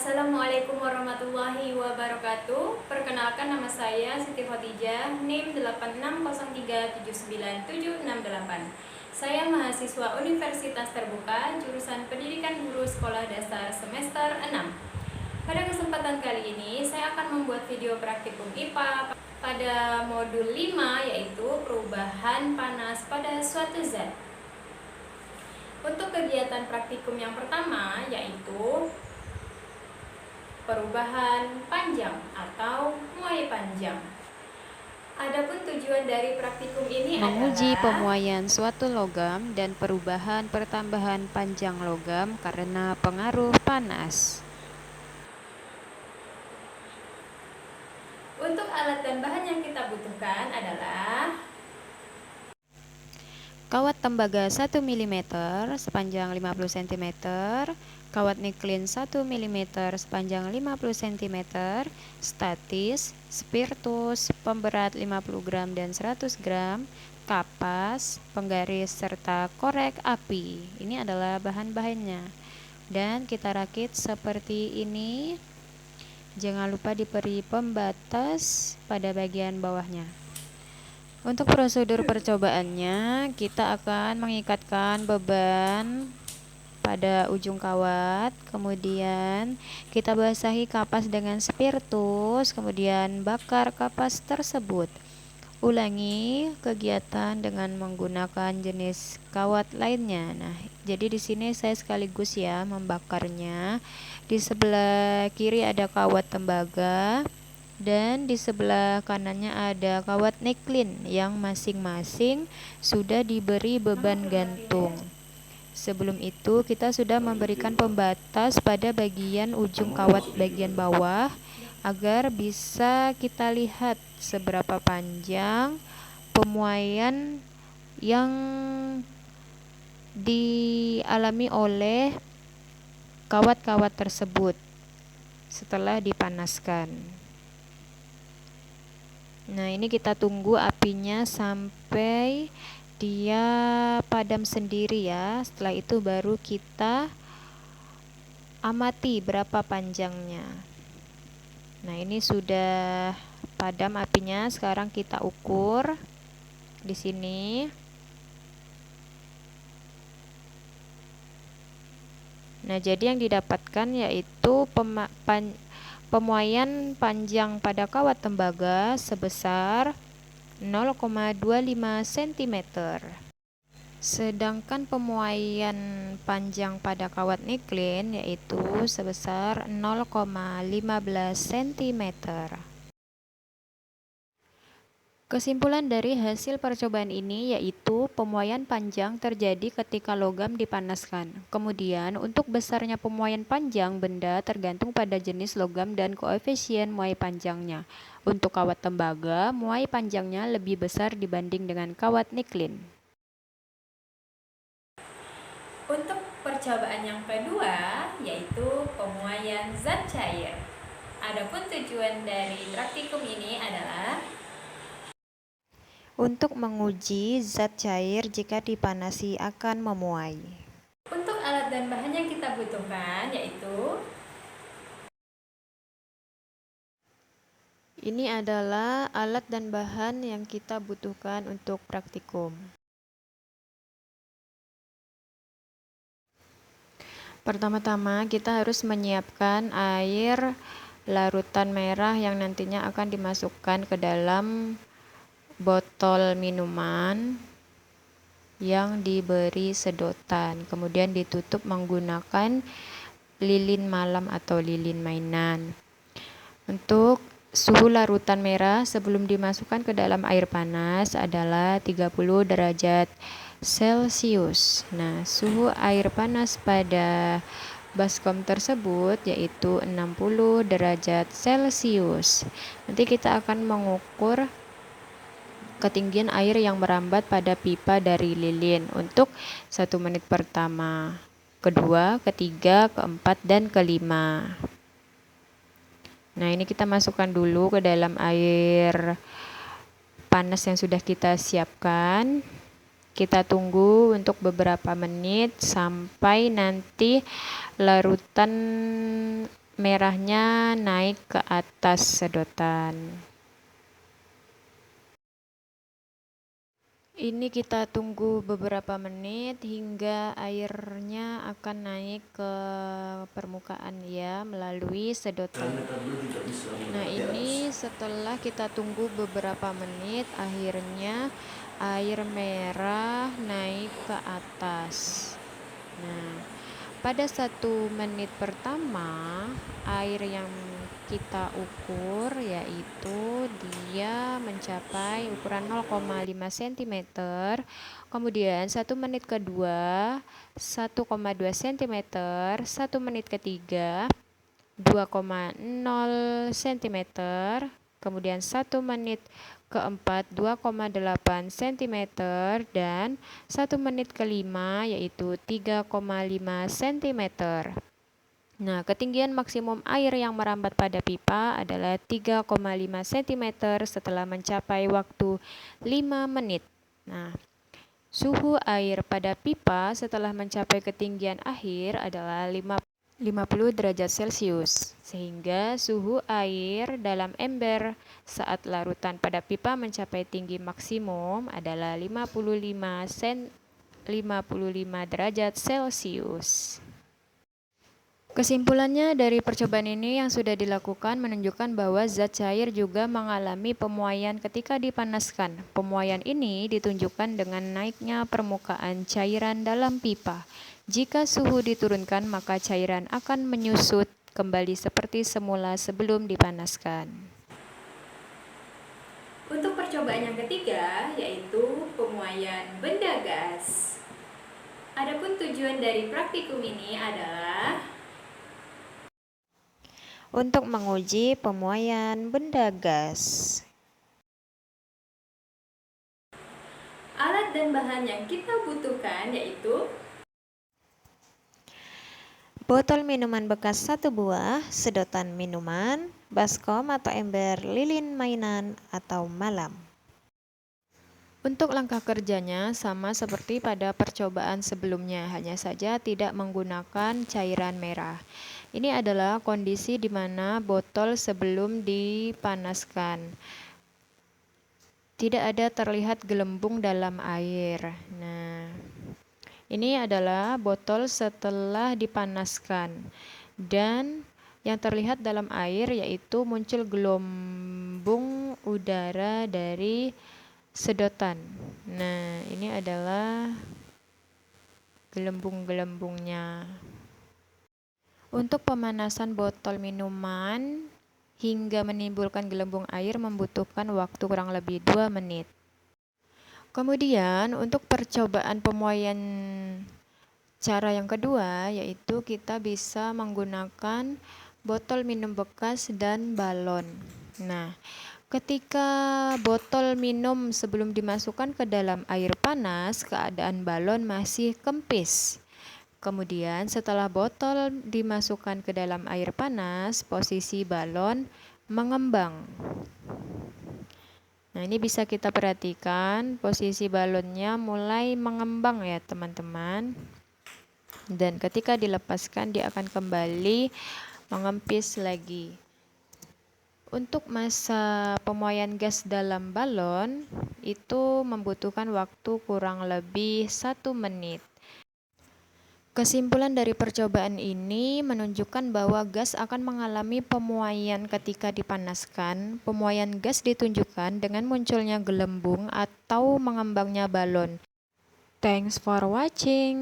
Assalamualaikum warahmatullahi wabarakatuh. Perkenalkan, nama saya Siti Khotijah, NIM 8603797768. Saya mahasiswa Universitas Terbuka, jurusan Pendidikan Guru Sekolah Dasar semester 6. Pada kesempatan kali ini, saya akan membuat video praktikum IPA pada modul 5, yaitu perubahan panas pada suatu zat. Untuk kegiatan praktikum yang pertama, yaitu perubahan panjang atau muai panjang. Adapun tujuan dari praktikum ini menguji adalah pemuaian suatu logam dan perubahan pertambahan panjang logam karena pengaruh panas. untuk alat dan bahan yang kita butuhkan adalah Kawat tembaga 1 mm sepanjang 50 cm, kawat niklin 1 mm sepanjang 50 cm, statis, spiritus, pemberat 50 gram dan 100 gram, kapas, penggaris, serta korek api. Ini adalah bahan-bahannya. Dan kita rakit seperti ini. Jangan lupa diberi pembatas pada bagian bawahnya. Untuk prosedur percobaannya, kita akan mengikatkan beban pada ujung kawat, kemudian kita basahi kapas dengan spiritus, kemudian bakar kapas tersebut. Ulangi kegiatan dengan menggunakan jenis kawat lainnya. Nah, jadi di sini saya sekaligus ya membakarnya. Di sebelah kiri ada kawat tembaga dan di sebelah kanannya ada kawat niklin yang masing-masing sudah diberi beban gantung. Sebelum itu kita sudah memberikan pembatas pada bagian ujung kawat bagian bawah agar bisa kita lihat seberapa panjang pemuaian yang dialami oleh kawat-kawat tersebut setelah dipanaskan. Nah, ini kita tunggu apinya sampai dia padam sendiri ya. Setelah itu baru kita amati berapa panjangnya. Nah, ini sudah padam apinya. Sekarang kita ukur di sini. Nah, jadi yang didapatkan yaitu pemuaian panjang pada kawat tembaga sebesar 0,25 cm. Sedangkan pemuaian panjang pada kawat niklin yaitu sebesar 0,15 cm. Kesimpulan dari hasil percobaan ini yaitu pemuaian panjang terjadi ketika logam dipanaskan. Kemudian, untuk besarnya pemuaian panjang benda tergantung pada jenis logam dan koefisien muai panjangnya. Untuk kawat tembaga, muai panjangnya lebih besar dibanding dengan kawat niklin. untuk percobaan yang kedua, yaitu pemuaian zat cair. Adapun tujuan dari praktikum ini adalah Untuk menguji zat cair jika dipanasi akan memuai. untuk alat dan bahan yang kita butuhkan yaitu Ini adalah alat dan bahan yang kita butuhkan untuk praktikum. Pertama-tama kita harus menyiapkan air larutan merah yang nantinya akan dimasukkan ke dalam botol minuman yang diberi sedotan. Kemudian ditutup menggunakan lilin malam atau lilin mainan. Untuk suhu larutan merah sebelum dimasukkan ke dalam air panas adalah 30 derajat Celcius. Nah, suhu air panas pada baskom tersebut yaitu 60 derajat Celcius. Nanti kita akan mengukur ketinggian air yang merambat pada pipa dari lilin untuk 1 menit pertama, kedua, ketiga, keempat, dan kelima. Nah, ini kita masukkan dulu ke dalam air panas yang sudah kita siapkan. Kita tunggu untuk beberapa menit sampai nanti larutan merahnya naik ke atas sedotan. Ini kita tunggu beberapa menit hingga airnya akan naik ke permukaan ya melalui sedotan. Nah, ini setelah kita tunggu beberapa menit, akhirnya air merah naik ke atas. Nah, pada 1 menit pertama, air yang kita ukur yaitu dia mencapai ukuran 0,5 cm. Kemudian 1 menit kedua 1,2 cm, 1 menit ketiga 2,0 cm, kemudian 1 menit keempat 2,8 cm, dan 1 menit kelima yaitu 3,5 cm. Nah, ketinggian maksimum air yang merambat pada pipa adalah 3,5 cm setelah mencapai waktu 5 menit. Nah, suhu air pada pipa setelah mencapai ketinggian akhir adalah 50 derajat Celcius, sehingga suhu air dalam ember saat larutan pada pipa mencapai tinggi maksimum adalah 55 derajat Celcius. Kesimpulannya dari percobaan ini yang sudah dilakukan menunjukkan bahwa zat cair juga mengalami pemuaian ketika dipanaskan. Pemuaian ini ditunjukkan dengan naiknya permukaan cairan dalam pipa. Jika suhu diturunkan, maka cairan akan menyusut kembali seperti semula sebelum dipanaskan. Untuk percobaan yang ketiga, yaitu pemuaian benda gas. Adapun tujuan dari praktikum ini adalah untuk menguji pemuaian benda gas. Alat dan bahan yang kita butuhkan yaitu botol minuman bekas 1 buah, sedotan minuman, baskom atau ember lilin mainan atau malam. Untuk langkah kerjanya sama seperti pada percobaan sebelumnya, hanya saja tidak menggunakan cairan merah. Ini adalah kondisi di mana botol sebelum dipanaskan. Tidak ada terlihat gelembung dalam air. Nah, ini adalah botol setelah dipanaskan. Dan yang terlihat dalam air yaitu muncul gelombung udara dari sedotan. Nah, ini adalah gelembung-gelembungnya. Untuk pemanasan botol minuman hingga menimbulkan gelembung air membutuhkan waktu kurang lebih 2 menit. Kemudian untuk percobaan pemuaian cara yang kedua yaitu kita bisa menggunakan botol minum bekas dan balon. Nah, ketika botol minum sebelum dimasukkan ke dalam air panas, keadaan balon masih kempis. Kemudian setelah botol dimasukkan ke dalam air panas, posisi balon mengembang. Nah, ini bisa kita perhatikan posisi balonnya mulai mengembang ya teman-teman. Dan ketika dilepaskan dia akan kembali mengempis lagi. Untuk masa pemuaian gas dalam balon itu membutuhkan waktu kurang lebih 1 menit. Kesimpulan dari percobaan ini menunjukkan bahwa gas akan mengalami pemuaian ketika dipanaskan. Pemuaian gas ditunjukkan dengan munculnya gelembung atau mengembangnya balon. Thanks for watching.